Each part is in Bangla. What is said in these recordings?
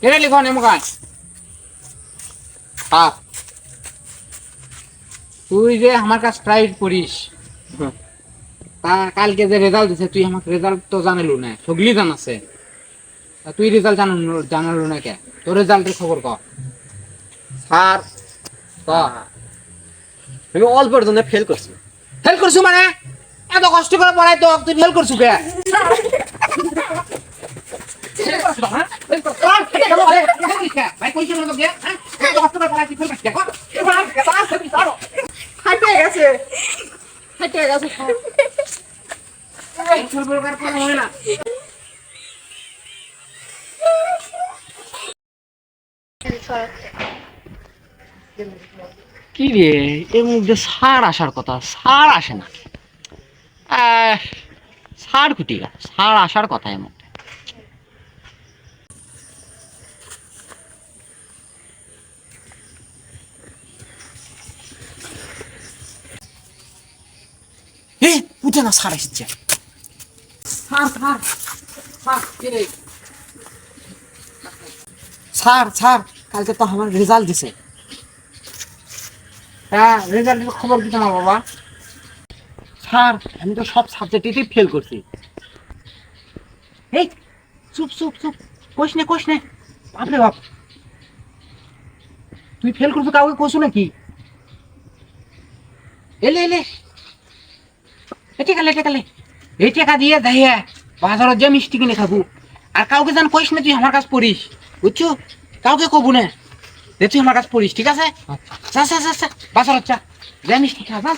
এরে লিখো নেমুকায় হ্যাঁ তুই যে আমার কাছে প্রাইভেট পড়িস তা কালকে যে রেজাল্ট দিছে তুই আমাকে রেজাল্ট তো জানালু না সগলি জানাছে তুই রেজাল্ট জানালু না কে তোর রেজাল্টের খবর ক স্যার ক আমি অল্পের জন্য ফেল করছি। ফেল করছু মানে এত কষ্ট করে পড়াই তো তুই ফেল করছু কে ভাই কইছে বলতো কে এত কষ্ট করে পড়াই তুই ফেল করছিস হাঁটে গেছে ফেল করার পর হয় না কি রে এর মধ্যে সার আসার কথা সার আসে না সার কুটিকা সার আসার কথা এর মধ্যে উঠে না সার এসেছে স্যার স্যার কালকে তো আমার রেজাল্ট দিছে হ্যাঁ রেজাল্টের খবর দিতে না বাবা স্যার আমি তো সব সাবজেক্টেই ফেল করছি এই চুপ চুপ চুপ কোশ নে বাপরে বাপ তুই ফেল করছো কাউকে কোসু নাকি এলে এটাকালে এই টাকা দিয়ে যাইয়া বাজারত যে মিষ্টি কিনে খাবো আর কাউকে জান কইস না তুই আমার কাছে পড়িস বুঝছো কাউকে কবু না যে তুই আমার কাছে পড়িস ঠিক আছে যা বাজারত যা যে মিষ্টি খা যা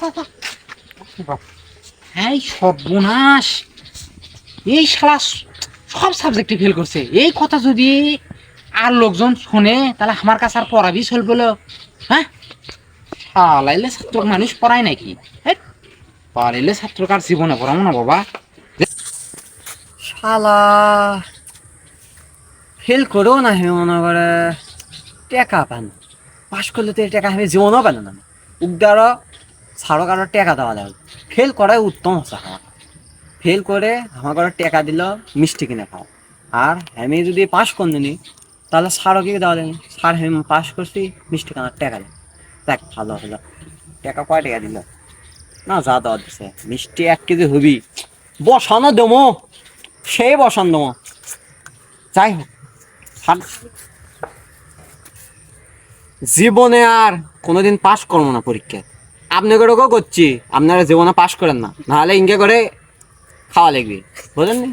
হ্যাঁ সর্বনাশ এই শালা সব সাবজেক্টে ফেল করছে এই কথা যদি আর লোকজন শোনে তাহলে আমার কাছে আর পড়াবি চলবে হ্যাঁ শালাইলে ছাত্র মানুষ পড়ায় নাকি পারিলে ছাত্রকার জীবনে পড়াবো না বাবা শালা ফেল করেও না হে মনে করে টেকা পান পাস করলে তো এই টাকা আমি জীবনও পান না উগদার ছাড়ো কারো টাকা দেওয়া যাবে ফেল করাই উত্তম হচ্ছে আমার ফেল করে আমার কারো টাকা দিল মিষ্টি কিনে খাও আর আমি যদি পাস করে নি তাহলে ছাড়ও কি দেওয়া যাবে ছাড় আমি পাস করছি মিষ্টি কেনার টাকা দেয় দেখ ভালো হলো টাকা কয় টাকা দিল না যা দেওয়া দিছে মিষ্টি 1 কেজি হবি বসানো দেবো সেই বসান দেবো যাই হোক জীবনে আর কোনোদিন পাস করবো না পরীক্ষায় আপনাদেরও করছি আপনারা জীবনে পাস করেন না নাহলে ইনকে করে খাওয়া লাগবে বুঝলেন নি